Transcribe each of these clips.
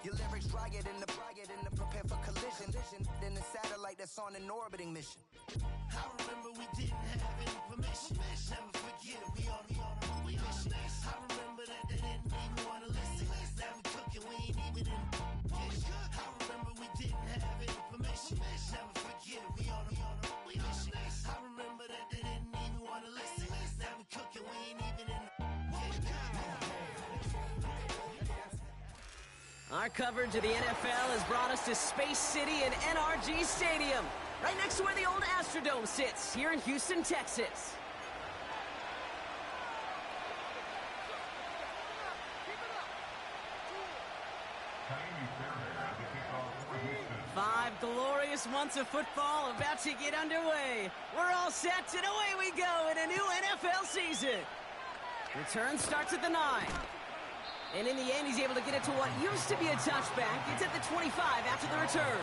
Your lyrics dry it in the prepare for collision. Then the satellite that's on an orbiting mission. I remember we didn't have any permission. Never forget it, we on a mission. I remember that they didn't even want to listen. Now we cooking, we ain't even in the kitchen. I remember we didn't have any permission. Never forget it, we on a mission. I remember that they didn't even want to listen. Now we cooking, we ain't even in the kitchen. Our coverage of the NFL has brought us to Space City and NRG Stadium, right next to where the old Astrodome sits, here in Houston, Texas. Five glorious months of football about to get underway. We're all set, and away we go in a new NFL season. Return starts at the 9. And in the end, he's able to get it to what used to be a touchback. It's at the 25 after the return.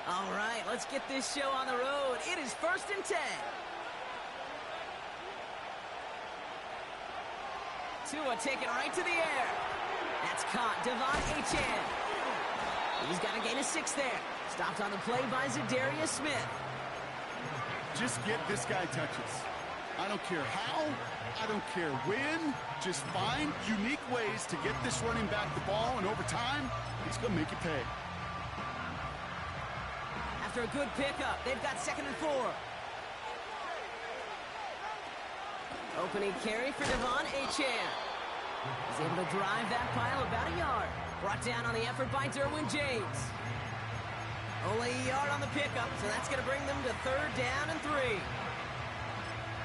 All right, let's get this show on the road. It is 1st and 10. Tua taken right to the air. That's caught. Devon Achane. He's got to gain a 6 there. Stopped on the play by Za'Darius Smith. Just get this guy touches. I don't care how. I don't care when. Just find unique ways to get this running back the ball, and over time, he's going to make you pay. After a good pickup, they've got 2nd and 4. Opening carry for Devon Achane. He's able to drive that pile about a yard. Brought down on the effort by Derwin James. Only a yard on the pickup, so that's going to bring them to 3rd down and 3.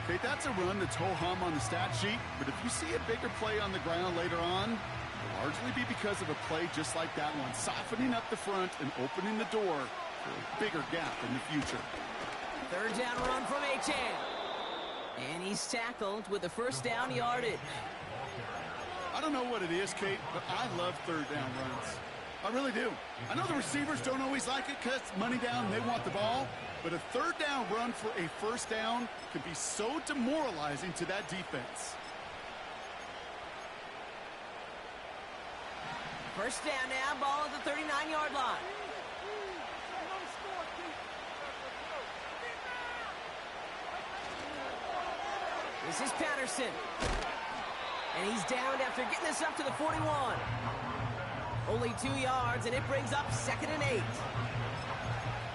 Okay, that's a run that's ho-hum on the stat sheet, but if you see a bigger play on the ground later on, it'll largely be because of a play just like that one, softening up the front and opening the door for a bigger gap in the future. 3rd down run from Achane. And he's tackled with the 1st down yardage. I don't know what it is, Kate, but I love 3rd down runs. I really do. I know the receivers don't always like it because money down, they want the ball, but a 3rd down run for a 1st down can be so demoralizing to that defense. 1st down now, ball at the 39-yard line. This is Patterson. And he's downed after getting this up to the 41. Only 2 yards, and it brings up 2nd and 8.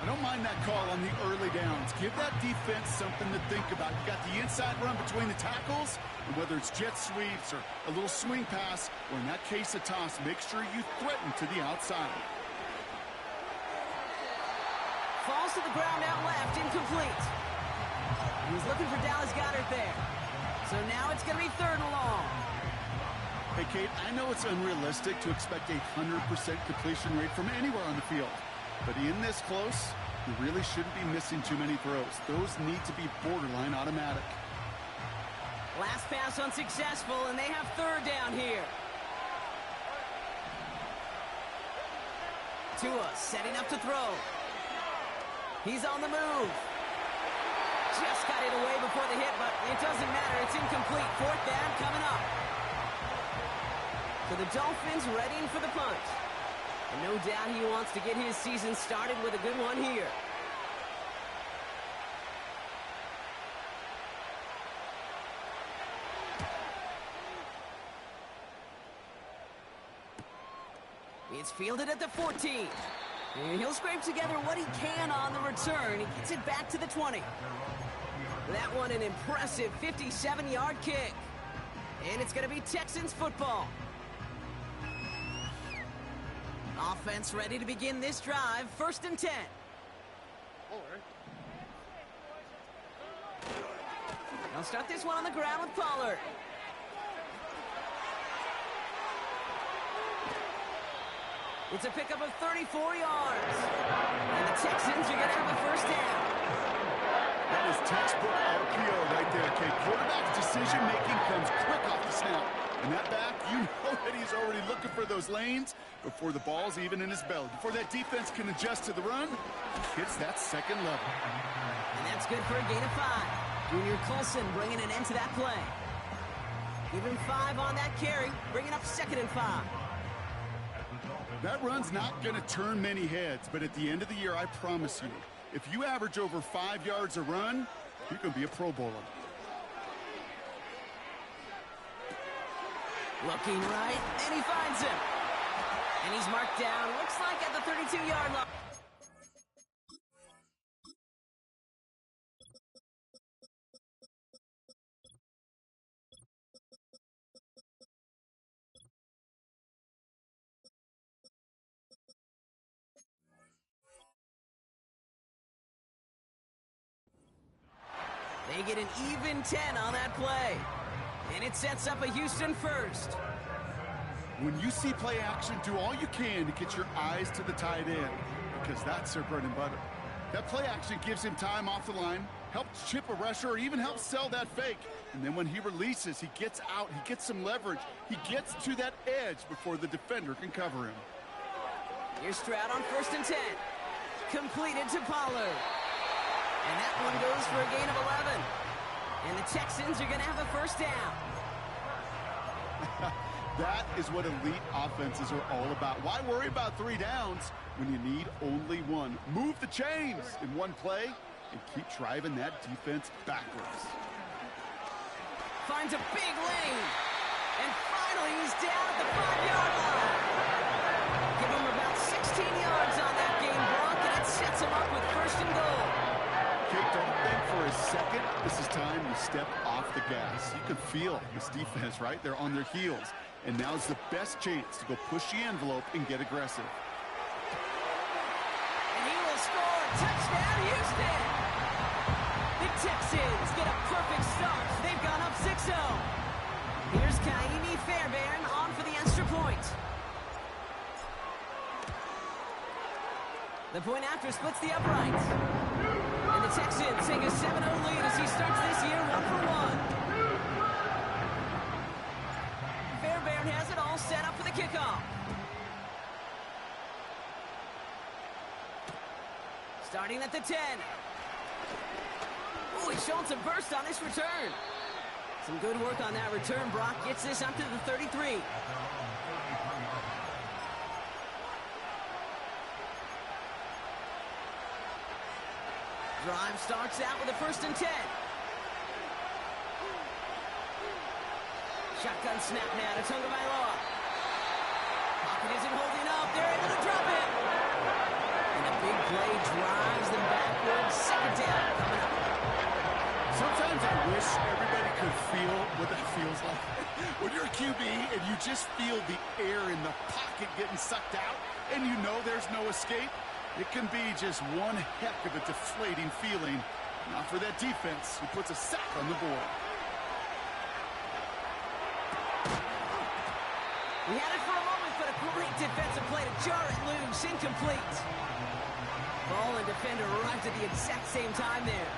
I don't mind that call on the early downs. Give that defense something to think about. You got the inside run between the tackles, and whether it's jet sweeps or a little swing pass, or in that case a toss, make sure you threaten to the outside. Falls to the ground out left, incomplete. He's looking for Dallas Goedert there. So now it's going to be 3rd and long. Hey, Kate, I know it's unrealistic to expect a 100% completion rate from anywhere on the field. But in this close, you really shouldn't be missing too many throws. Those need to be borderline automatic. Last pass unsuccessful, and they have 3rd down here. Tua setting up to throw. He's on the move. Just got it away before the hit, but it doesn't matter. It's incomplete. 4th down coming up. So the Dolphins readying for the punt. And no doubt he wants to get his season started with a good one here. It's fielded at the 14. And he'll scrape together what he can on the return. He gets it back to the 20. That one an impressive 57-yard kick. And it's going to be Texans football. Offense ready to begin this drive. 1st and 10. They'll start this one on the ground with Pollard. It's a pickup of 34 yards. And the Texans are going to have a 1st down. That is textbook RPO right there, Kate. Quarterback's decision-making comes quick off the snap. And that back, you know that he's already looking for those lanes before the ball's even in his belly. Before that defense can adjust to the run, he hits that second level. And that's good for a gain of 5. Junior Colson bringing an end to that play. Give him 5 on that carry, bringing up 2nd and 5. That run's not going to turn many heads, but at the end of the year, I promise you, if you average over 5 yards a run, you're going to be a Pro Bowler. Looking right, and he finds him. And he's marked down, looks like at the 32-yard line. They get an even 10 on that play. And it sets up a Houston first. When you see play action, do all you can to get your eyes to the tight end, because that's their bread and butter. That play action gives him time off the line, helps chip a rusher, or even helps sell that fake. And then when he releases, he gets out, he gets some leverage. He gets to that edge before the defender can cover him. Here's Stroud on 1st and 10. Completed to Pollard. And that one goes for a gain of 11. And the Texans are going to have a first down. That is what elite offenses are all about. Why worry about 3 downs when you need only 1? Move the chains in one play and keep driving that defense backwards. Finds a big lane. And finally he's down at the 5-yard line. Give him about 16 yards on that game, Brock, and it sets him up with 1st and goal. Kate, don't think for a second this is time you step off the gas. You can feel this defense, right? They're on their heels. And now's the best chance to go push the envelope and get aggressive. And he will score. Touchdown, Houston! The Texans get a perfect start. They've gone up 6-0. Here's Kaimi Fairbairn on for the extra point. The point after splits the uprights. And the Texans take a 7-0 lead as he starts this year 1-for-1. Fairbairn has it all set up for the kickoff. Starting at the 10. Oh, he's showing some burst on this return. Some good work on that return. Brock gets this up to the 33. Drive starts out with a 1st and 10. Shotgun snap now to Tagovailoa. Pocket isn't holding up. They're able to drop it. And a big play drives them backwards. 2nd down coming up. Sometimes I wish everybody could feel what that feels like. When you're a QB and you just feel the air in the pocket getting sucked out and you know there's no escape, it can be just one heck of a deflating feeling. Not for that defense who puts a sack on the board. We had it for a moment, but a great defensive play to jar it loose. Incomplete. Ball and defender arrived at the exact same time there.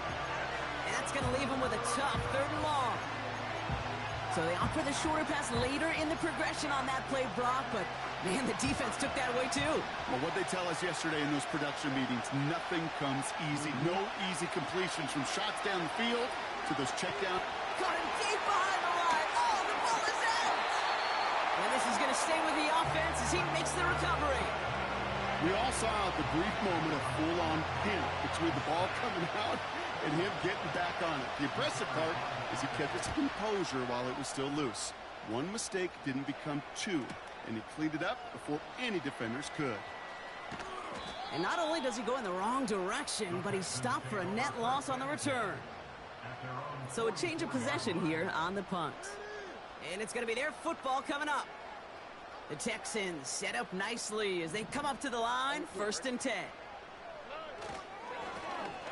And that's going to leave him with a tough 3rd and long. So they opt for the shorter pass later in the progression on that play, Brock, but man, the defense took that away too. Well, what they tell us yesterday in those production meetings, nothing comes easy. No easy completions from shots down the field to those check down. Got him deep behind the line. Oh, the ball is out. And this is going to stay with the offense as he makes the recovery. We all saw the brief moment of full-on panic between the ball coming out and him getting back on it. The impressive part is he kept his composure while it was still loose. One mistake didn't become 2, and he cleaned it up before any defenders could. And not only does he go in the wrong direction, but he's stopped for a net loss on the return. So a change of possession here on the punt. And it's going to be their football coming up. The Texans set up nicely as they come up to the line, 1st and 10.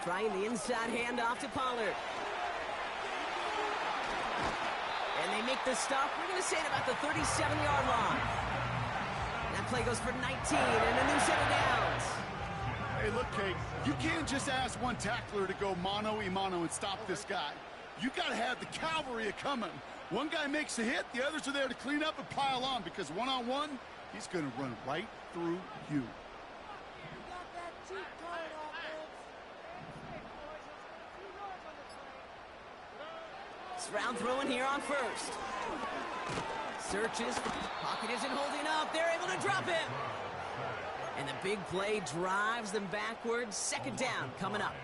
Trying the inside handoff to Pollard. And they make the stop. We're going to say at about the 37-yard line. That play goes for 19 and a new set of downs. Hey, look, Kate, you can't just ask one tackler to go mano-a-mano and stop this guy. You got to have the cavalry coming. One guy makes a hit, the others are there to clean up and pile on, because one-on-one, he's going to run right through you. It's round throwing here on first. Searches. Pocket isn't holding up. They're able to drop him. And the big play drives them backwards. Second down coming up.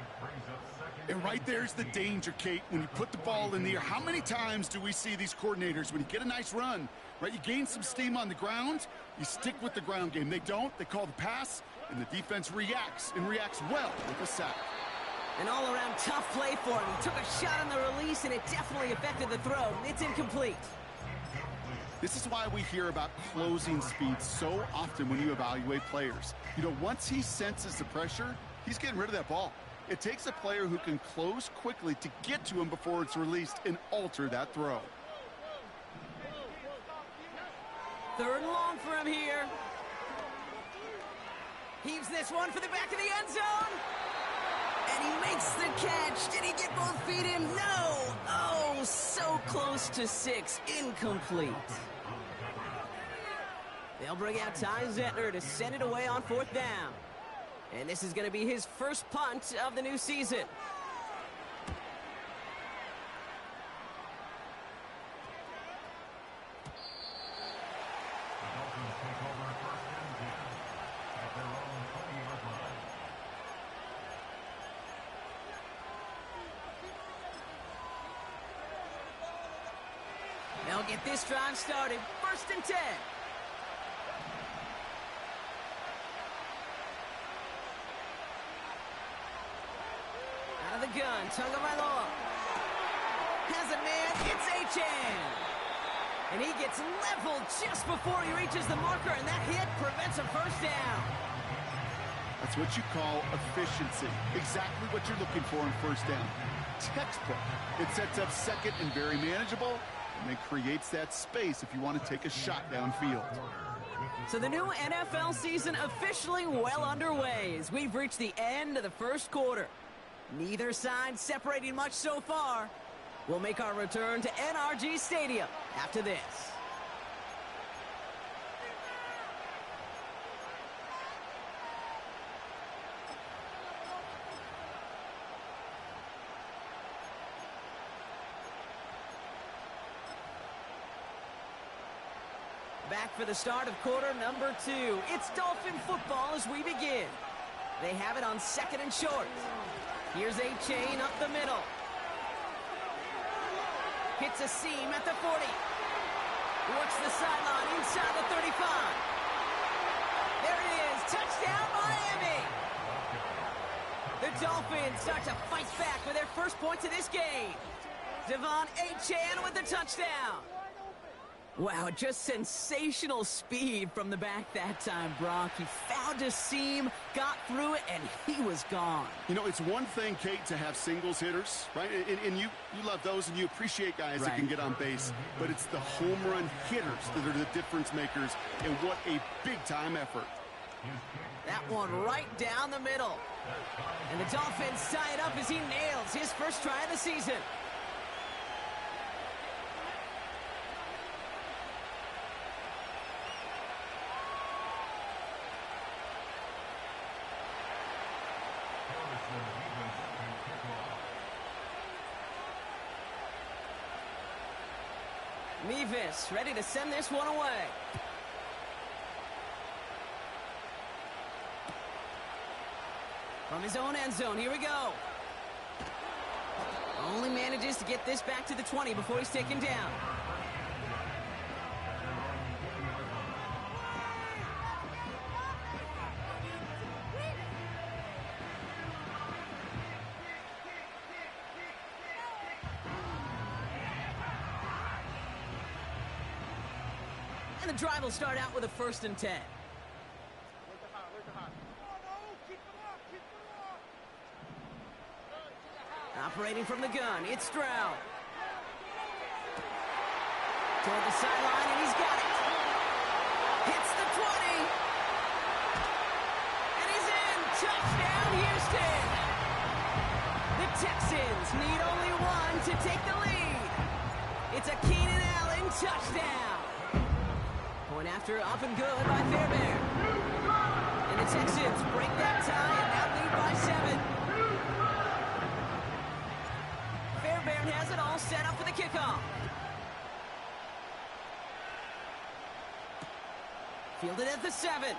And right there's the danger, Kate, when you put the ball in the air. How many times do we see these coordinators, when you get a nice run, right, you gain some steam on the ground, you stick with the ground game. They don't. They call the pass, and the defense reacts, and reacts well with a sack. An all-around tough play for him. He took a shot on the release, and it definitely affected the throw. It's incomplete. This is why we hear about closing speed so often when you evaluate players. You know, once he senses the pressure, he's getting rid of that ball. It takes a player who can close quickly to get to him before it's released and alter that throw. Third and long for him here. Heaves this one for the back of the end zone. And he makes the catch. Did he get both feet in? No. Oh, so close to 6. Incomplete. They'll bring out Ty Zentner to send it away on fourth down. And this is going to be his first punt of the new season. They'll get this drive started. First and 10. Out of the gun, Tagovailoa. Has a man, it's Achane. And he gets leveled just before he reaches the marker, and that hit prevents a first down. That's what you call efficiency. Exactly what you're looking for in first down. Textbook. It sets up second and very manageable, and it creates that space if you want to take a shot downfield. So the new NFL season officially well underway as we've reached the end of the first quarter. Neither side separating much so far. We'll make our return to NRG Stadium after this. Back for the start of quarter number 2. It's Dolphin football as we begin. They have it on second and short. Here's Achane up the middle. Hits a seam at the 40. Works the sideline inside the 35. There it is. Touchdown, Miami. The Dolphins start to fight back with their first points of this game. Devon Achane with the touchdown. Wow, just sensational speed from the back that time, Brock. He found a seam, got through it, and he was gone. You know, it's one thing, Kate, to have singles hitters, right? And you love those, and you appreciate guys that can get on base. But it's the home run hitters that are the difference makers, and what a big-time effort. That one right down the middle. And the Dolphins tie it up as he nails his first try of the season. Mevis ready to send this one away. From his own end zone, here we go. Only manages to get this back to the 20 before he's taken down. And the drive will start out with a first and 10. Operating from the gun, it's Stroud. Toward the sideline, and he's got it. Hits the 20. And he's in. Touchdown, Houston! The Texans need only one to take the lead. It's a Keenan Allen touchdown. Point after up and good by Fairbairn. And the Texans break that tie and now lead by 7. Fairbairn has it all set up for the kickoff. Fielded at the 7.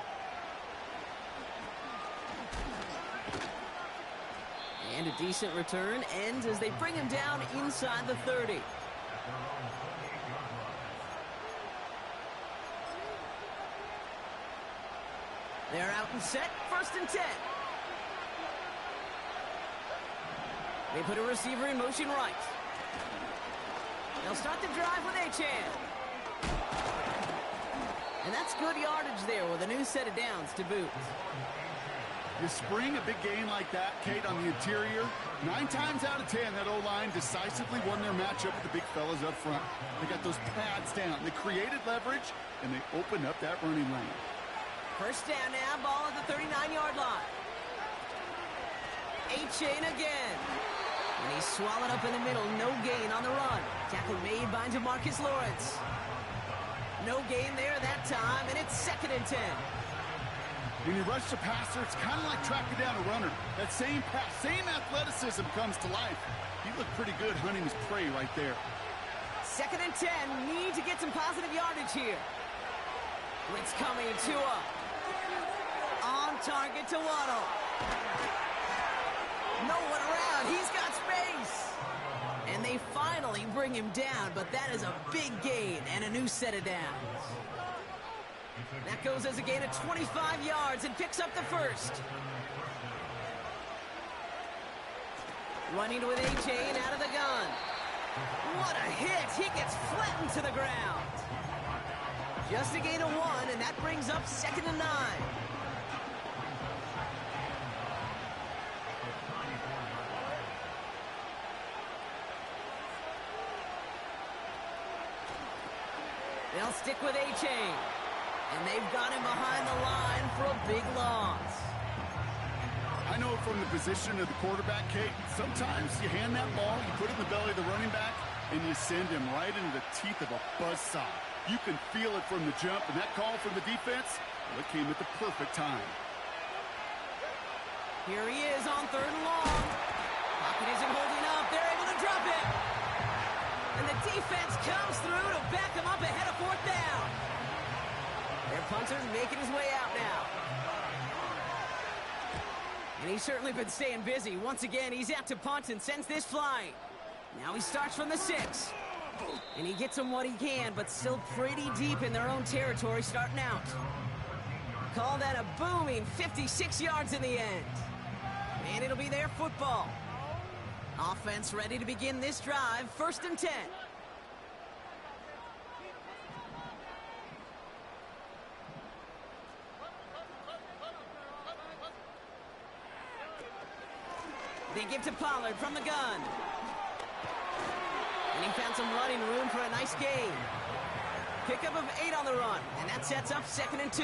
And a decent return ends as they bring him down inside the 30. They're out and set, 1st and 10. They put a receiver in motion right. They'll start the drive with Achane. And that's good yardage there with a new set of downs to boot. You spring a big game like that, Kate, on the interior, 9 times out of 10, that O-line decisively won their matchup with the big fellas up front. They got those pads down. They created leverage, and they opened up that running lane. First down now, ball at the 39-yard line. Achane again. And he's swallowed up in the middle. No gain on the run. Tackle made by Demarcus Lawrence. No gain there that time, and it's 2nd and 10. When you rush the passer, it's kind of like tracking down a runner. That same pass, same athleticism comes to life. He looked pretty good hunting his prey right there. 2nd and 10. Need to get some positive yardage here. Blitz coming, Tua. On target to Waddle. No one around. He's got space. And they finally bring him down, but that is a big gain and a new set of downs. That goes as a gain of 25 yards and picks up the 1st. Running with Achane out of the gun. What a hit. He gets flattened to the ground. Just a gain of 1, and that brings up 2nd and 9. They'll stick with Achane. And they've got him behind the line for a big loss. I know from the position of the quarterback, Kate, sometimes you hand that ball, you put it in the belly of the running back, and you send him right into the teeth of a buzzsaw. You can feel it from the jump, and that call from the defense, well, it came at the perfect time. Here he is on 3rd and long. Pocket isn't holding up. They're able to drop it. And the defense comes through to back him up ahead of 4th down. Their punter's making his way out now. And he's certainly been staying busy. Once again, he's out to punt and sends this flying. Now he starts from the 6. And he gets them what he can, but still pretty deep in their own territory starting out. Call that a booming 56 yards in the end. And it'll be their football. Offense ready to begin this drive, 1st and 10. They give to Pollard from the gun. And he found some running room for a nice gain. Pickup of 8 on the run, and that sets up 2nd and 2.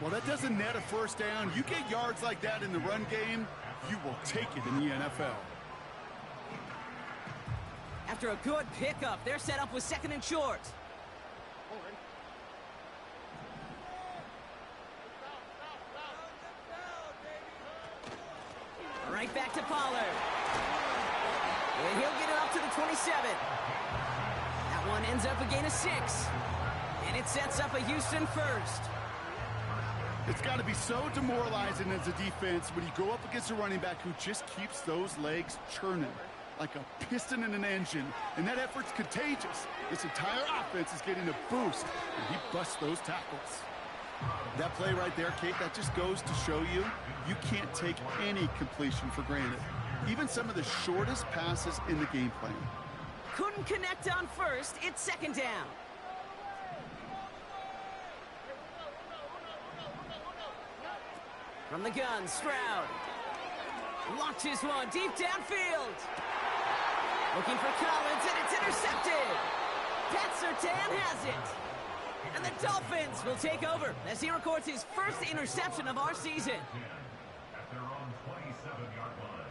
Well, that doesn't net a 1st down. You get yards like that in the run game, you will take it in the NFL. After a good pickup, they're set up with 2nd and short. Right back to Pollard. And he'll get it up to the 27. That one ends up a gain of 6. And it sets up a Houston 1st. It's got to be so demoralizing as a defense when you go up against a running back who just keeps those legs churning like a piston in an engine, and that effort's contagious. This entire offense is getting a boost, and he busts those tackles. That play right there, Kate, that just goes to show you, you can't take any completion for granted. Even some of the shortest passes in the game plan. Couldn't connect on 1st, it's 2nd down. From the gun, Stroud. Launches one deep downfield. Looking for Collins, and it's intercepted. Pat Surtain has it. And the Dolphins will take over as he records his first interception of our season. At their own 27-yard line.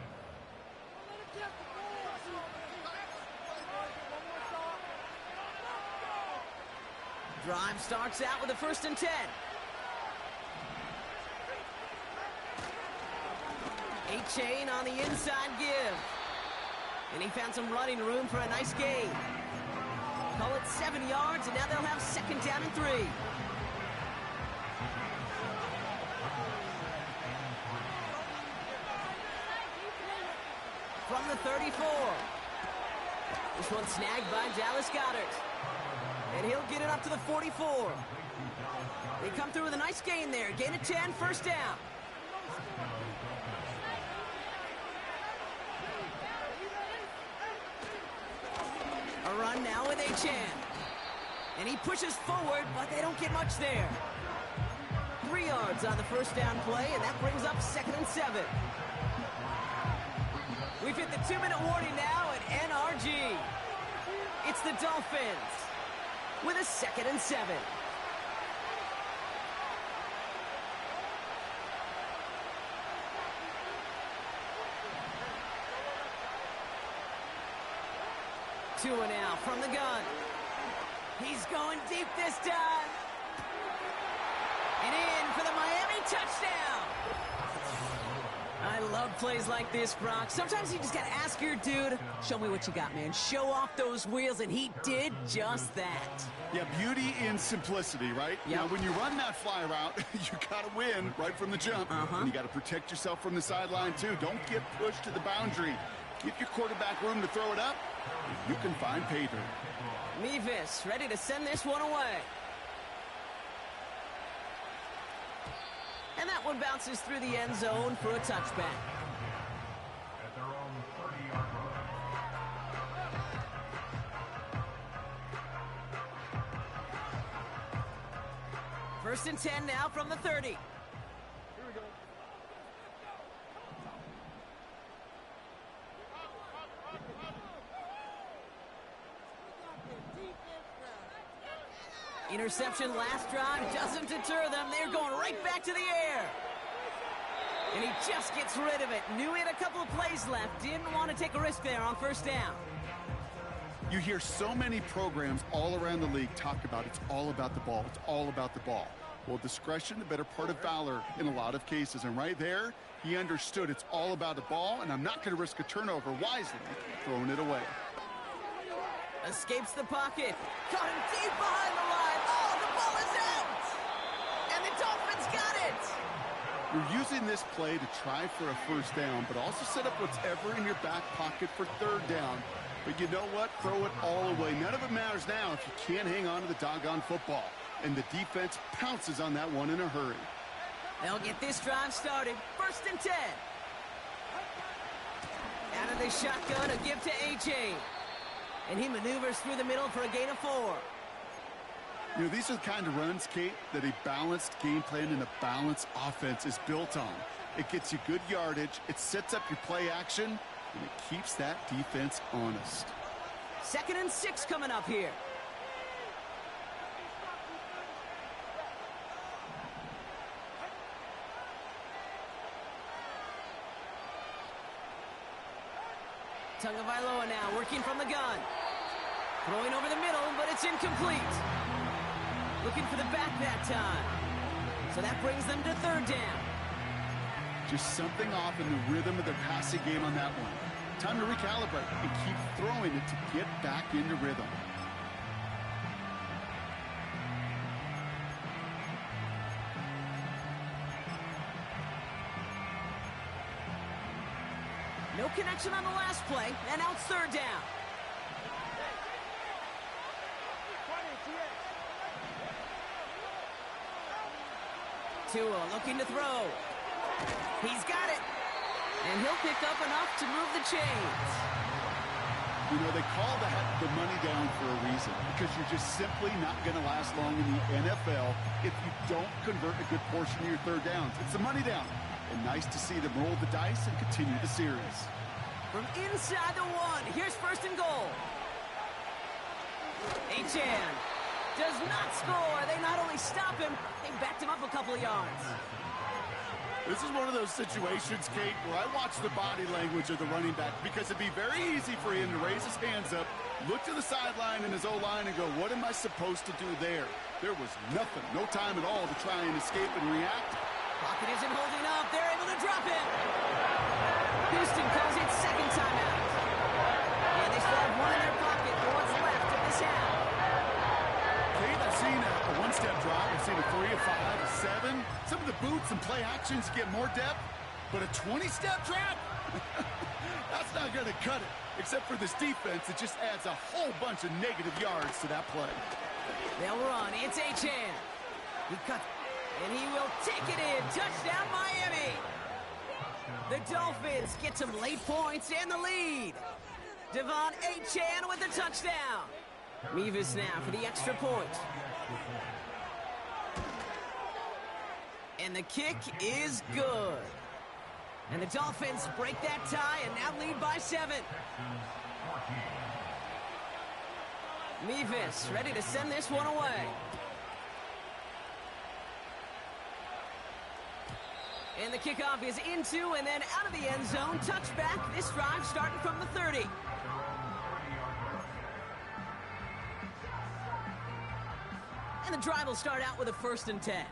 Drive starts out with a 1st and 10. A-chain on the inside give. And he found some running room for a nice gain. Call it 7 yards, and now they'll have 2nd down and 3. From the 34. This one snagged by Dallas Goedert. And he'll get it up to the 44. They come through with a nice gain there. Gain of 10, 1st down. A run now with Achane. And he pushes forward, but they don't get much there. 3 yards on the 1st down play, and that brings up 2nd and 7. We've hit the 2-minute warning now at NRG. It's the Dolphins with a 2nd and 7. Tua now from the gun. He's going deep this time. And in for the Miami touchdown. I love plays like this, Brock. Sometimes you just got to ask your dude, show me what you got, man. Show off those wheels, and he did just that. Yeah, beauty in simplicity, right? Yep. Now, when you run that fly route, you got to win right from the jump. And you got to protect yourself from the sideline, too. Don't get pushed to the boundary. Give your quarterback room to throw it up. You can find pay dirt. Mevis ready to send this one away. And that one bounces through the end zone for a touchback. At their own 30-yard line. 1st and 10 now from the 30. Here we go. Interception last drive doesn't deter them. They're going right back to the air. And he just gets rid of it. Knew he had a couple of plays left. Didn't want to take a risk there on 1st down. You hear so many programs all around the league talk about it's all about the ball. It's all about the ball. Well, discretion, the better part of valor in a lot of cases. And right there, he understood it's all about the ball, and I'm not going to risk a turnover wisely, throwing it away. Escapes the pocket. Caught him deep behind the line. Oh, the ball is out! And the Dolphins got it! You're using this play to try for a 1st down, but also set up whatever in your back pocket for 3rd down. But you know what? Throw it all away. None of it matters now if you can't hang on to the doggone football. And the defense pounces on that one in a hurry. They'll get this drive started. 1st and 10. Out of the shotgun, a give to A.J. And he maneuvers through the middle for a gain of 4. You know, these are the kind of runs, Kate, that a balanced game plan and a balanced offense is built on. It gets you good yardage, it sets up your play action, and it keeps that defense honest. 2nd and 6 coming up here. Tagovailoa now working from the gun. Throwing over the middle, but it's incomplete. Looking for the back that time. So that brings them to 3rd down. Just something off in the rhythm of their passing game on that one. Time to recalibrate and keep throwing it to get back into rhythm. No connection on the last play, and now it's 3rd down. Tua looking to throw. He's got it. And he'll pick up enough to move the chains. You know, they call that the money down for a reason, because you're just simply not going to last long in the NFL if you don't convert a good portion of your 3rd downs. It's the money down. And nice to see them roll the dice and continue the series. From inside the 1, here's 1st and goal. Achane does not score. They not only stop him, they backed him up a couple of yards. This is one of those situations, Kate, where I watch the body language of the running back because it'd be very easy for him to raise his hands up, look to the sideline in his O-line and go, what am I supposed to do there? There was nothing, no time at all to try and escape and react. Pocket isn't holding up. They're able to drop it. Houston calls it second timeout. And they still have one in their pocket for what's left of this half. Kate, I've seen a one-step drop. I've seen a 3, a 5, a 7. Some of the boots and play actions get more depth, but a 20-step drop? That's not going to cut it. Except for this defense, it just adds a whole bunch of negative yards to that play. They'll run. It's Achane. He cuts, and he will take it in. Touchdown, Miami. The Dolphins get some late points and the lead. Devon Achane with the touchdown. Mevis now for the extra point. And the kick is good. And the Dolphins break that tie and now lead by 7. Mevis ready to send this one away. And the kickoff is into and then out of the end zone. Touchback. This drive starting from the 30. And the drive will start out with a 1st and 10.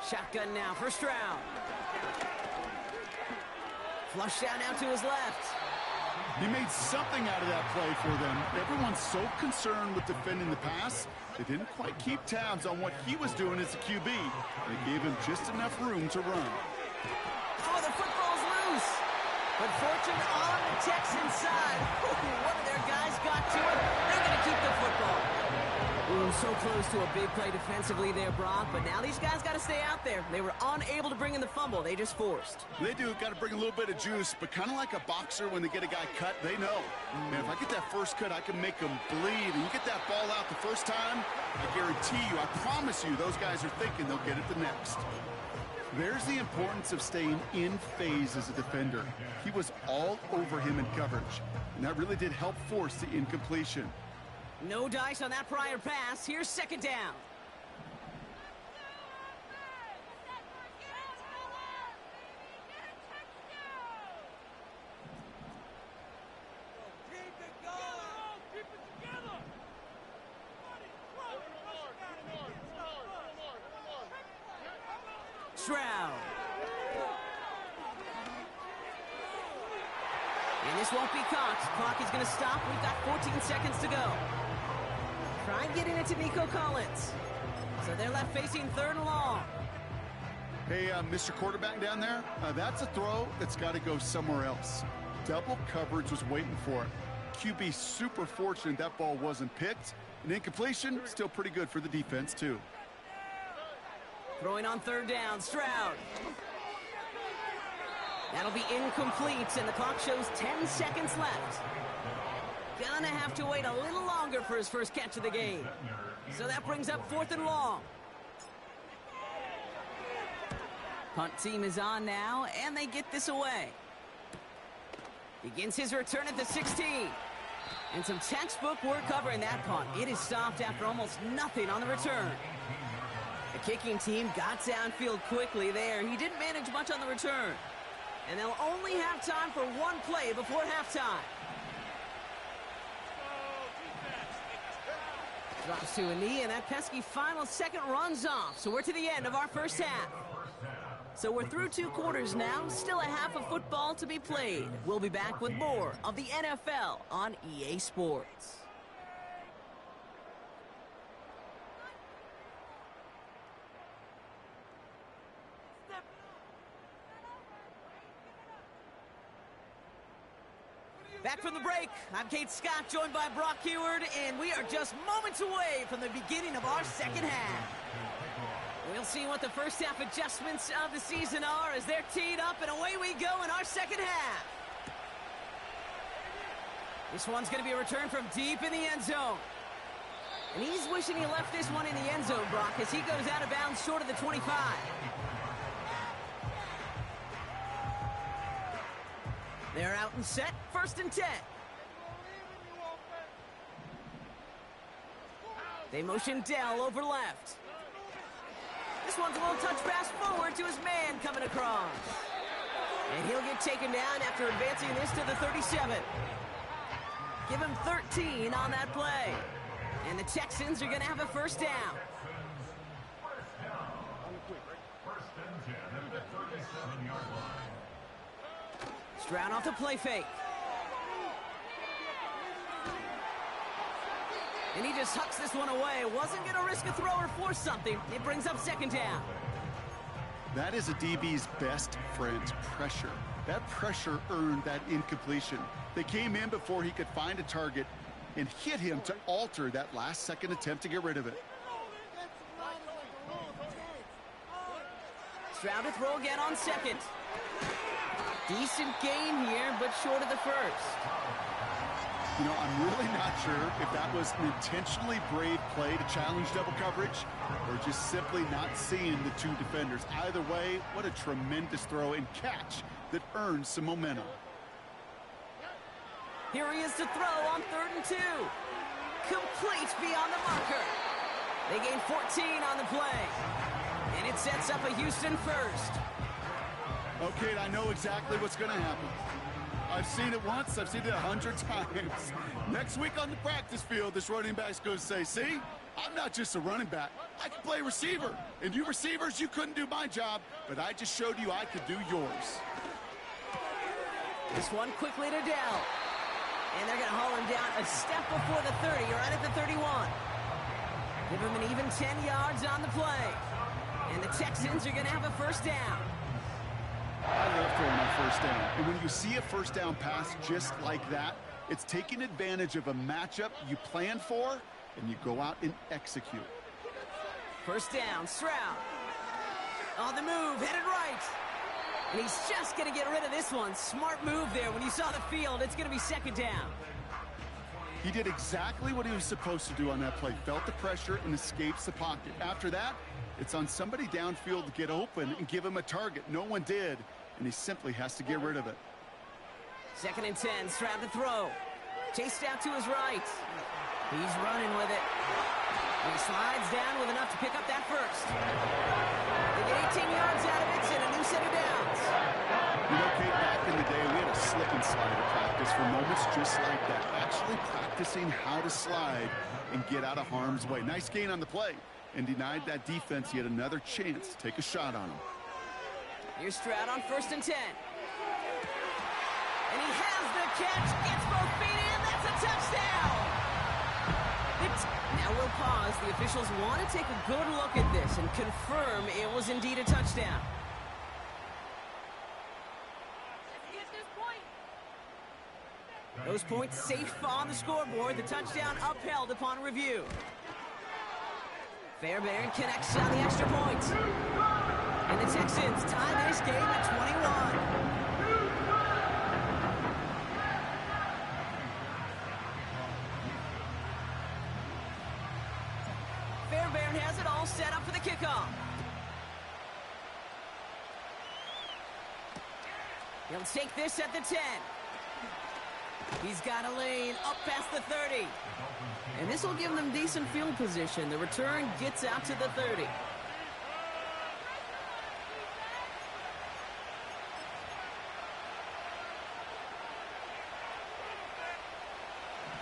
Shotgun now for Stroud. Flush down now to his left. He made something out of that play for them. Everyone's so concerned with defending the pass, they didn't quite keep tabs on what he was doing as a QB. They gave him just enough room to run. Oh, the football's loose. But fortune on the Texans side. Ooh, one of their guys got to it. They're going to keep the football. Ooh, so close to a big play defensively there, Brock. But now these guys got to stay out there. They were unable to bring in the fumble. They just forced. They do. Got to bring a little bit of juice, but kind of like a boxer when they get a guy cut, they know. Man, if I get that first cut, I can make them bleed. And you get that ball out the first time, I guarantee you, I promise you, those guys are thinking they'll get it the next. There's the importance of staying in phase as a defender. He was all over him in coverage, and that really did help force the incompletion. No dice on that prior pass. Here's 2nd down. Stroud. And this won't be caught. Clock is going to stop. We've got 14 seconds to go. Try getting it to Nico Collins. So they're left facing 3rd and long. Hey, Mr. Quarterback down there, that's a throw that's got to go somewhere else. Double coverage was waiting for it. QB super fortunate that ball wasn't picked. An incompletion, still pretty good for the defense, too. Throwing on 3rd down, Stroud. That'll be incomplete, and the clock shows 10 seconds left. Gonna have to wait a little longer for his first catch of the game. So that brings up 4th and long. Punt team is on now, and they get this away. Begins his return at the 16. And some textbook work covering that punt. It is stopped after almost nothing on the return. The kicking team got downfield quickly there. He didn't manage much on the return. And they'll only have time for one play before halftime. Drops to a knee, and that pesky final second runs off. So we're to the end of our first half. So we're through 2 quarters now. Still a half of football to be played. We'll be back with more of the NFL on EA Sports. Back from the break, I'm Kate Scott, joined by Brock Heward, and we are just moments away from the beginning of our second half. We'll see what the first half adjustments of the season are as they're teed up, and away we go in our second half. This one's going to be a return from deep in the end zone. And he's wishing he left this one in the end zone, Brock, as he goes out of bounds short of the 25. They're out and set, 1st and 10. They motion Dell over left. This one's a little touch pass forward to his man coming across. And he'll get taken down after advancing this to the 37. Give him 13 on that play. And the Texans are going to have a first down. First and 10 at the 37-yard line. Stroud off the play fake. And he just hucks this one away. Wasn't going to risk a throw or force something. It brings up second down. That is a DB's best friend, pressure. That pressure earned that incompletion. They came in before he could find a target and hit him to alter that last-second attempt to get rid of it. Stroud to throw again on second. Decent gain here, but short of the first. You know, I'm really not sure if that was an intentionally brave play to challenge double coverage or just simply not seeing the two defenders. Either way, what a tremendous throw and catch that earned some momentum. Here he is to throw on 3rd and 2. Complete beyond the marker. They gain 14 on the play. And it sets up a Houston first. Okay, I know exactly what's going to happen. I've seen it once, I've seen it 100 times. Next week on the practice field, this running back's going to say, see, I'm not just a running back. I can play receiver. And you receivers, you couldn't do my job, but I just showed you I could do yours. This one quickly to Dell. And they're going to haul him down a step before the 30, right at the 31. Give him an even 10 yards on the play. And the Texans are going to have a first down. I love throwing on first down. And when you see a first down pass just like that, it's taking advantage of a matchup you plan for, and you go out and execute. First down, Stroud. On the move, headed right. And he's just going to get rid of this one. Smart move there. When you saw the field, it's going to be second down. He did exactly what he was supposed to do on that play. Felt the pressure and escapes the pocket. After that, it's on somebody downfield to get open and give him a target. No one did, and he simply has to get rid of it. 2nd and 10, Stroud to throw. Chased out to his right. He's running with it. And he slides down with enough to pick up that first. They get 18 yards out of it and a new set of downs. You know, Kate, back in the day, we had a slip and slide at practice for moments just like that. Actually practicing how to slide and get out of harm's way. Nice gain on the play. And denied that defense yet another chance to take a shot on him. Here's Stroud on 1st and 10. And he has the catch, gets both feet in, that's a touchdown! Now we'll pause. The officials want to take a good look at this and confirm it was indeed a touchdown. Those points safe on the scoreboard. The touchdown upheld upon review. Fairbairn connects on the extra point. And the Texans tie this game at 21. Fairbairn has it all set up for the kickoff. He'll take this at the 10. He's got a lane up past the 30. And this will give them decent field position. The return gets out to the 30.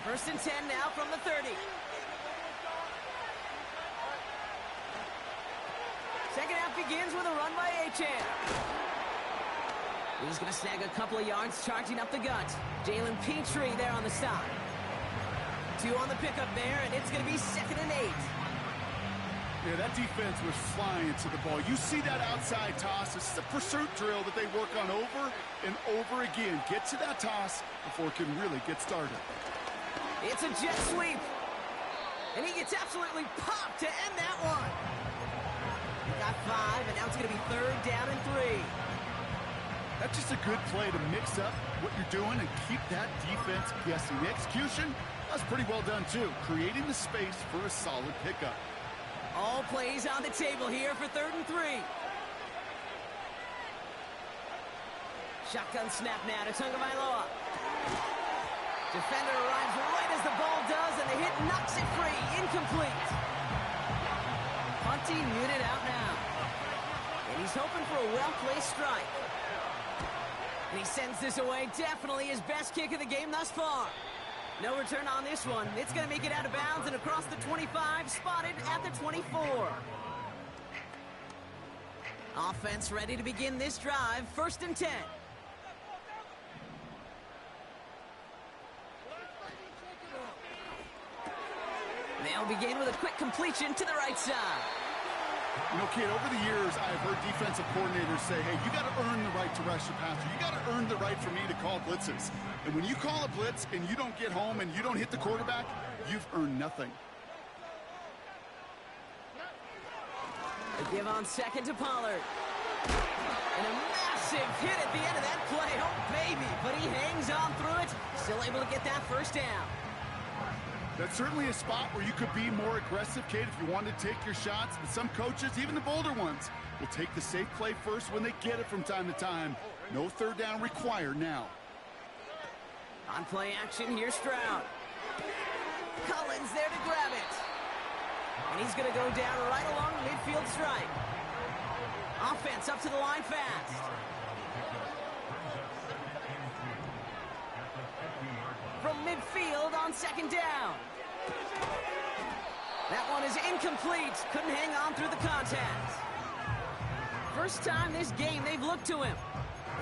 First and 10 now from the 30. Second half begins with a run by Achane. He's going to snag a couple of yards charging up the gut. Jalen Petrie there on the stop. 2 on the pickup there, and it's going to be 2nd and 8. Yeah, that defense was flying to the ball. You see that outside toss. This is a pursuit drill that they work on over and over again. Get to that toss before it can really get started. It's a jet sweep. And he gets absolutely popped to end that one. He got 5, and now it's going to be 3rd down and 3. That's just a good play to mix up what you're doing and keep that defense guessing. The execution, that's pretty well done too. Creating the space for a solid pickup. All plays on the table here for 3rd and 3. Shotgun snap now to Tagovailoa. Defender arrives right as the ball does, and the hit knocks it free incomplete. Punty muted out now. And he's hoping for a well-placed strike. And he sends this away. Definitely his best kick of the game thus far. No return on this one. It's going to make it out of bounds and across the 25, spotted at the 24. Offense ready to begin this drive. 1st and 10. They'll begin with a quick completion to the right side. You know, kid, over the years, I've heard defensive coordinators say, hey, you got to earn the right to rush your passer. You got to earn the right for me to call blitzes. And when you call a blitz and you don't get home and you don't hit the quarterback, you've earned nothing. A give on 2nd to Pollard. And a massive hit at the end of that play. Oh, baby. But he hangs on through it. Still able to get that 1st down. That's certainly a spot where you could be more aggressive, Kate, if you want to take your shots. But some coaches, even the bolder ones, will take the safe play first when they get it from time to time. No 3rd down required now. On play action, here's Stroud. Collins there to grab it. And he's going to go down right along the midfield strike. Offense up to the line fast. From midfield on 2nd down. That one is incomplete. Couldn't hang on through the contact. First time this game they've looked to him.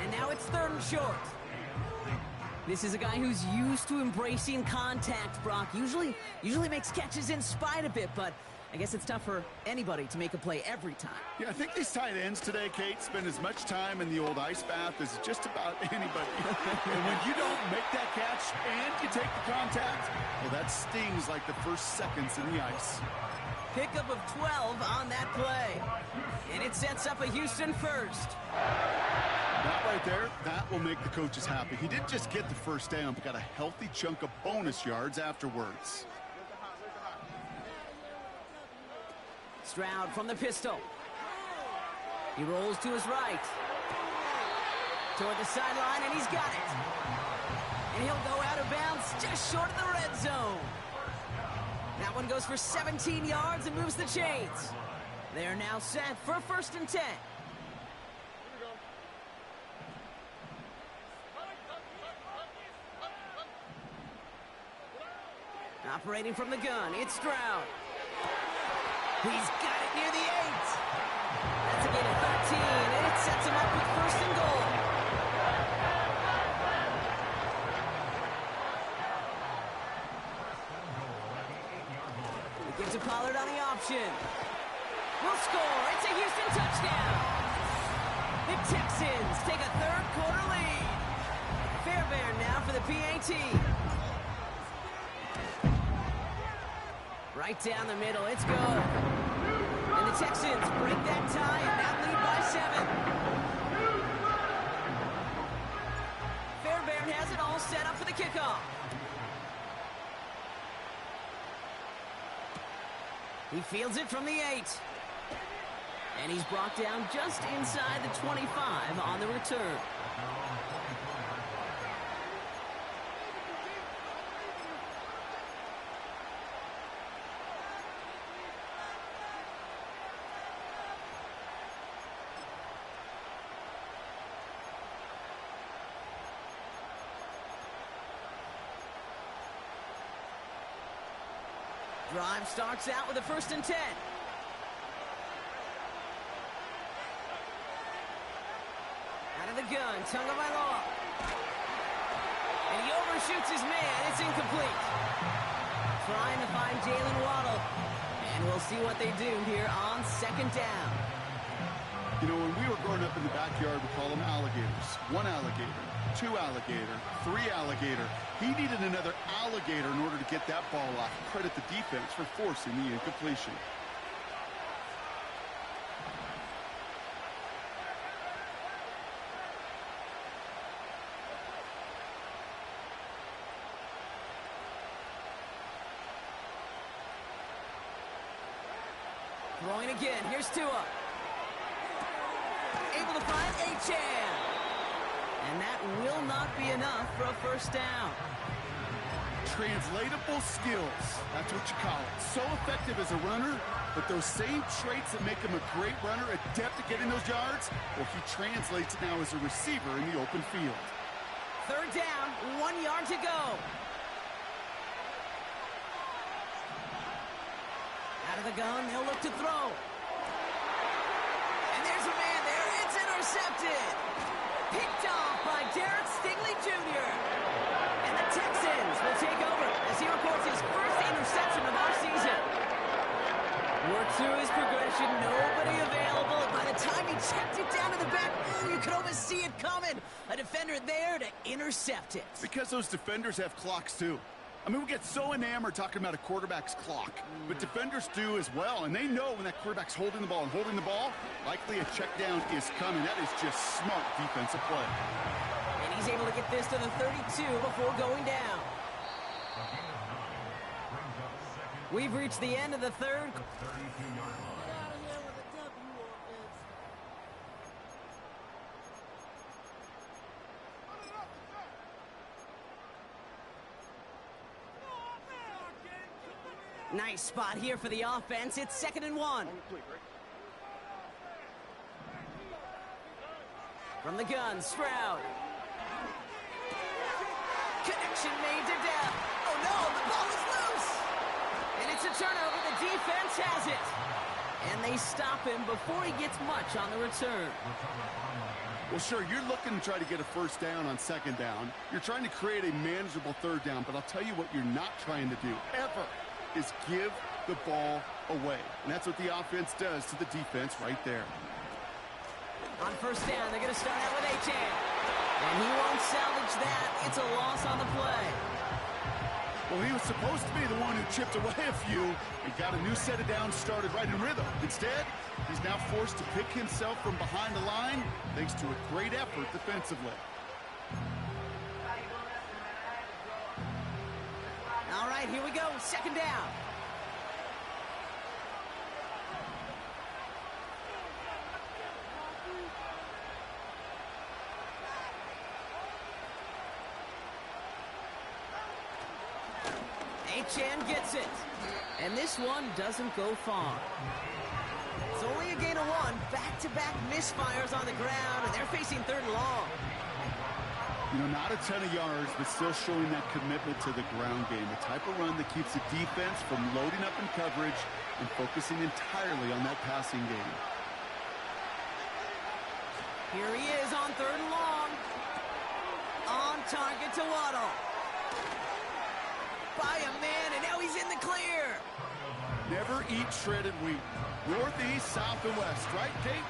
And now it's 3rd and short. This is a guy who's used to embracing contact, Brock. Usually makes catches in spite of it, but I guess it's tough for anybody to make a play every time. Yeah, I think these tight ends today, Kate, spend as much time in the old ice bath as just about anybody. And when you don't make that catch and you take the contact, well, that stings like the first seconds in the ice. Pickup of 12 on that play. And it sets up a Houston 1st. That right there, that will make the coaches happy. He didn't just get the 1st down, but got a healthy chunk of bonus yards afterwards. Stroud from the pistol. He rolls to his right. Toward the sideline, and he's got it. And he'll go out of bounds just short of the red zone. That one goes for 17 yards and moves the chains. They're now set for 1st and 10. Operating from the gun, it's Stroud. He's got it near the 8. That's a gain of 13, and it sets him up with 1st and goal. He gives to Pollard on the option. Will score. It's a Houston touchdown. The Texans take a 3rd quarter lead. Fairbairn now for the PAT. Right down the middle, it's good. And the Texans break that tie and now lead by 7. Fairbairn has it all set up for the kickoff. He fields it from the 8. And he's brought down just inside the 25 on the return. Drive starts out with a 1st and 10. Out of the gun, Tagovailoa. And he overshoots his man. It's incomplete. Trying to find Jalen Waddle. And we'll see what they do here on 2nd down. You know, when we were growing up in the backyard, we call them alligators. 1 alligator, 2 alligator, 3 alligator. He needed another alligator in order to get that ball off. Credit the defense for forcing the incompletion. Throwing again. Here's Tua. Able to find Achane. And that will not be enough for a 1st down. Translatable skills. That's what you call it. So effective as a runner, but those same traits that make him a great runner, adept at getting those yards, well, he translates now as a receiver in the open field. Third down, 1 yard to go. Out of the gun, they'll look to throw. And there's a man there. It's intercepted. Picked off by Derek Stingley Jr. And the Texans will take over as he records his first interception of our season. Worked through his progression, nobody available. By the time he checked it down to the back, you could almost see it coming. A defender there to intercept it. Because those defenders have clocks too. I mean, we get so enamored talking about a quarterback's clock, but defenders do as well, and they know when that quarterback's holding the ball and holding the ball, likely a check down is coming. That is just smart defensive play. And he's able to get this to the 32 before going down. We've reached the end of the third. Nice spot here for the offense. It's 2nd and 1. From the gun, Stroud. Connection made to death. Oh no, the ball is loose. And it's a turnover. The defense has it. And they stop him before he gets much on the return. Well, sure, you're looking to try to get a first down on 2nd down. You're trying to create a manageable 3rd down, but I'll tell you what you're not trying to do, ever, is give the ball away. And that's what the offense does to the defense right there. On 1st down, they're going to start out with Achan. And he won't salvage that. It's a loss on the play. Well, he was supposed to be the one who chipped away a few and got a new set of downs started right in rhythm. Instead, he's now forced to pick himself from behind the line thanks to a great effort defensively. All right, here we go. 2nd down. Achan gets it. And this one doesn't go far. It's only a gain of 1. Back-to-back misfires on the ground, and they're facing 3rd and long. You know, not a ton of yards, but still showing that commitment to the ground game. The type of run that keeps the defense from loading up in coverage and focusing entirely on that passing game. Here he is on 3rd and long. On target to Waddle. By a man, and now he's in the clear. Never eat shredded wheat. Northeast, south, and west, right, Kate?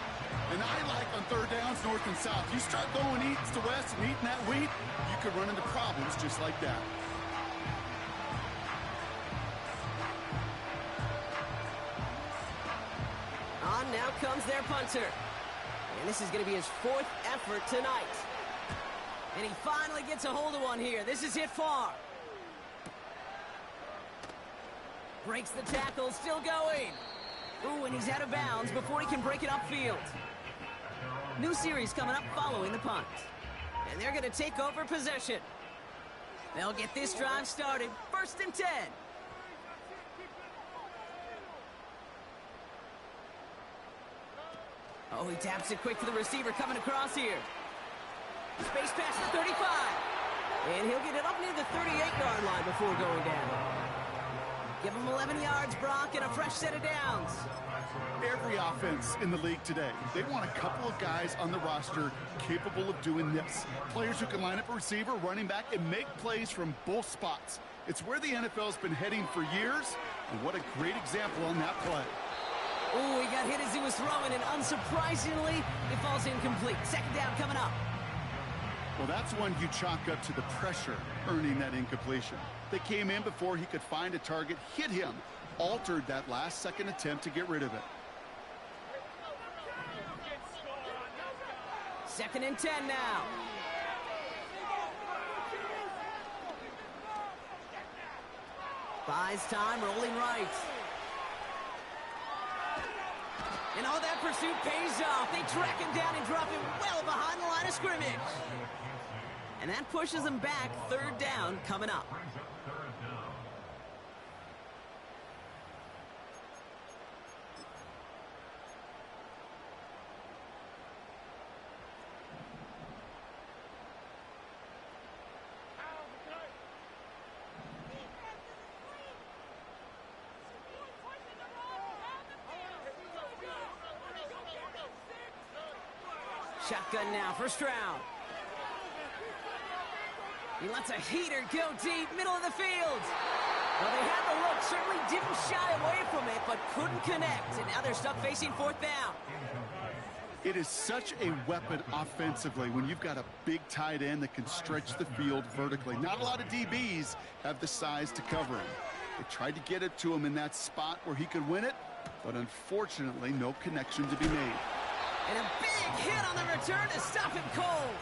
And I like on 3rd downs, north and south. You start going east to west and eating that wheat, you could run into problems just like that. On now comes their punter. And this is going to be his 4th effort tonight. And he finally gets a hold of one here. This is hit far. Breaks the tackle, still going. Ooh, and he's out of bounds before he can break it upfield. New series coming up following the punt. And they're going to take over possession. They'll get this drive started. 1st and 10. Oh, he taps it quick to the receiver coming across here. Space pass to 35. And he'll get it up near the 38-yard line before going down. Give him 11 yards, Brock, and a fresh set of downs. Every offense in the league today, they want a couple of guys on the roster capable of doing this. Players who can line up a receiver, running back, and make plays from both spots. It's where the NFL's been heading for years, and what a great example on that play. Ooh, he got hit as he was throwing, and unsurprisingly, it falls incomplete. 2nd down coming up. Well, that's one you chalk up to the pressure earning that incompletion. They came in before he could find a target, hit him, altered that last-second attempt to get rid of it. 2nd and 10 now. Buys time, rolling right. And all that pursuit pays off. They track him down and drop him well behind the line of scrimmage. And that pushes him back. 3rd down coming up. Shotgun now, first round. He lets a heater go deep, middle of the field. Well, they had the look, certainly didn't shy away from it, but couldn't connect. And now they're stuck facing fourth down. It is such a weapon offensively when you've got a big tight end that can stretch the field vertically. Not a lot of DBs have the size to cover him. They tried to get it to him in that spot where he could win it, but unfortunately, no connection to be made. And a big hit on the return to stop him cold.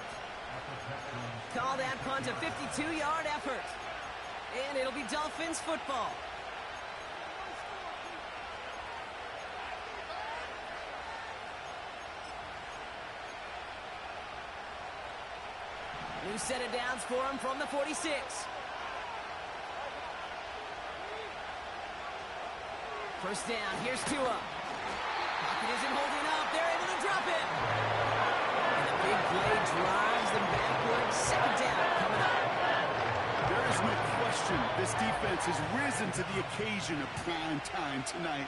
Call that punt a 52-yard effort. And it'll be Dolphins football. New set of downs for him from the 46. First down, here's Tua. Pocket isn't holding up. They're able to drop it. And a big play drives them backwards. Second down coming up. There is no question this defense has risen to the occasion of prime time tonight.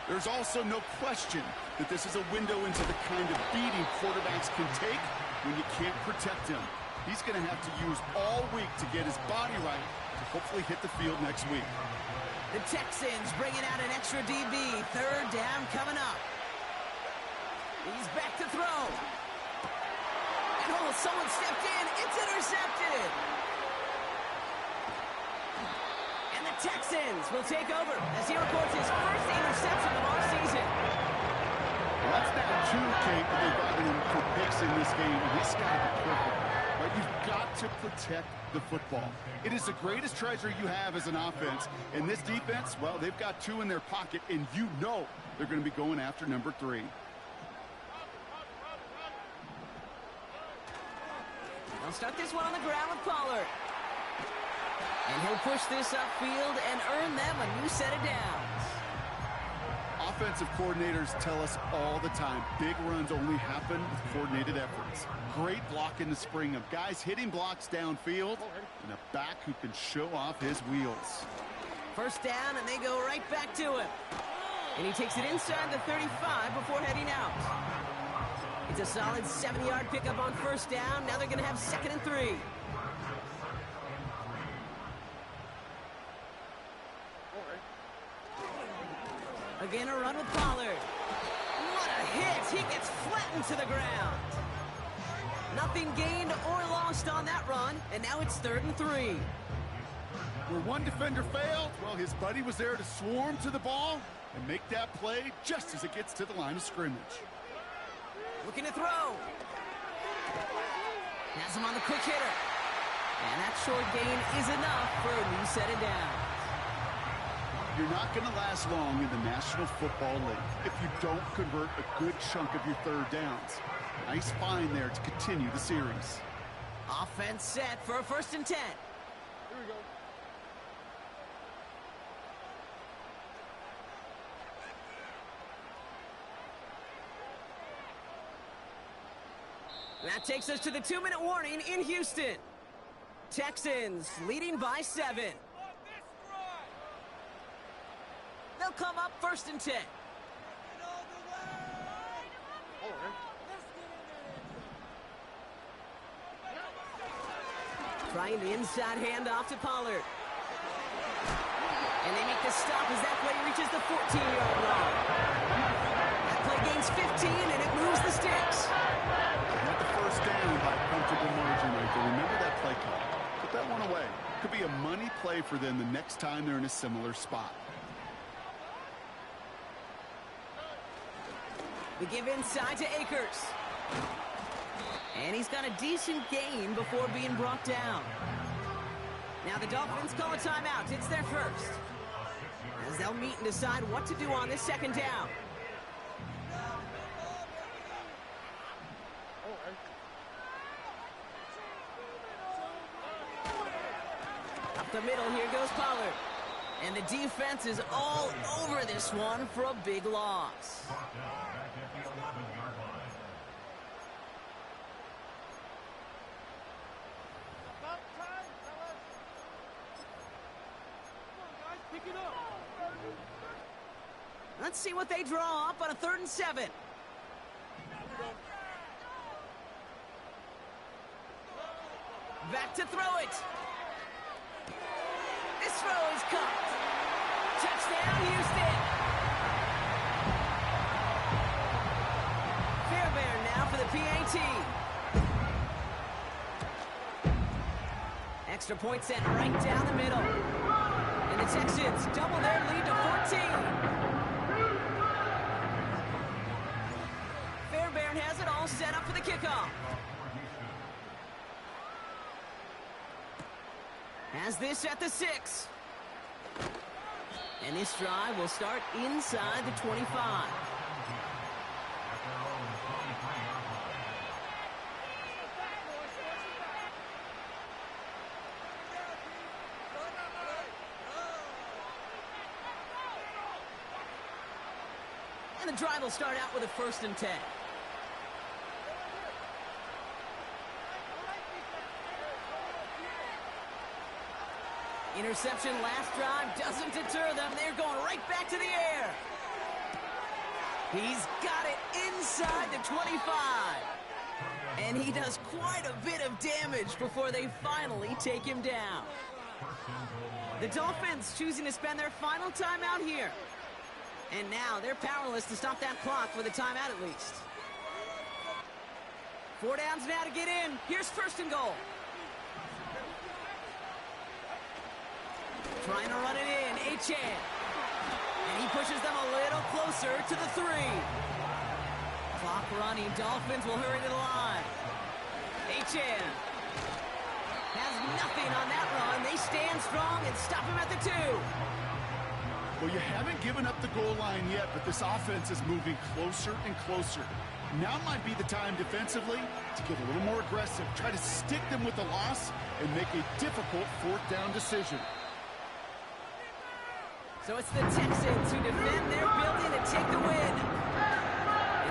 There's also no question that this is a window into the kind of beating quarterbacks can take when you can't protect him. He's going to have to use all week to get his body right to hopefully hit the field next week. The Texans bringing out an extra DB. Third down coming up. He's back to throw. And oh, someone stepped in. It's intercepted. And the Texans will take over as he records his first interception of our season. Well, that's now 2, Kate, that they've gotten him for picks in this game, and he's got to be perfect. Right? You've got to protect the football. It is the greatest treasure you have as an offense. And this defense, well, they've got 2 in their pocket, and you know they're going to be going after number 3. They'll start this one on the ground with Pollard. And he'll push this upfield and earn them a new set of downs. Offensive coordinators tell us all the time, big runs only happen with coordinated efforts. Great block in the spring of guys hitting blocks downfield and a back who can show off his wheels. First down, and they go right back to him. And he takes it inside the 35 before heading out. It's a solid 7-yard pickup on first down. Now they're going to have 2nd and 3. Again, a run with Pollard. What a hit! He gets flattened to the ground. Nothing gained or lost on that run, and now it's 3rd and 3. Where one defender failed, well, his buddy was there to swarm to the ball and make that play just as it gets to the line of scrimmage. Looking to throw. Has him on the quick hitter. And that short gain is enough for a new set of downs. You're not going to last long in the National Football League if you don't convert a good chunk of your 3rd downs. Nice find there to continue the series. Offense set for a 1st and 10. Here we go. That takes us to the 2-minute warning in Houston. Texans leading by 7. They'll come up 1st and 10. Trying the inside handoff to Pollard. And they make the stop as that play reaches the 14-yard line. That play gains 15, and it moves the sticks. Got the first down by a comfortable margin right there. Remember that play call. Put that one away. Could be a money play for them the next time they're in a similar spot. We give inside to Akers. And he's got a decent gain before being brought down. Now the Dolphins call a timeout. It's their first. As they'll meet and decide what to do on this 2nd down. Up the middle, here goes Pollard. And the defense is all over this one for a big loss. Let's see what they draw up on a 3rd and 7. Back to throw it. This throw is caught. Touchdown, Houston. Fairbairn now for the PAT. Extra point sent right down the middle. And the Texans double their lead to 14. Fairbairn has it all set up for the kickoff. Has this at the 6. And this drive will start inside the 25. And the drive will start out with a 1st and 10. Interception last drive doesn't deter them. They're going right back to the air. He's got it inside the 25. And he does quite a bit of damage before they finally take him down. The Dolphins choosing to spend their final timeout here. And now they're powerless to stop that clock for the timeout at least. 4 downs now to get in. Here's 1st and goal. Trying to run it in, Achan. And he pushes them a little closer to the 3. Clock running, Dolphins will hurry to the line. Achan has nothing on that run. They stand strong and stop him at the 2. Well, you haven't given up the goal line yet, but this offense is moving closer and closer. Now might be the time defensively to get a little more aggressive, try to stick them with the loss, and make a difficult 4th down decision. So it's the Texans who defend their building to take the win.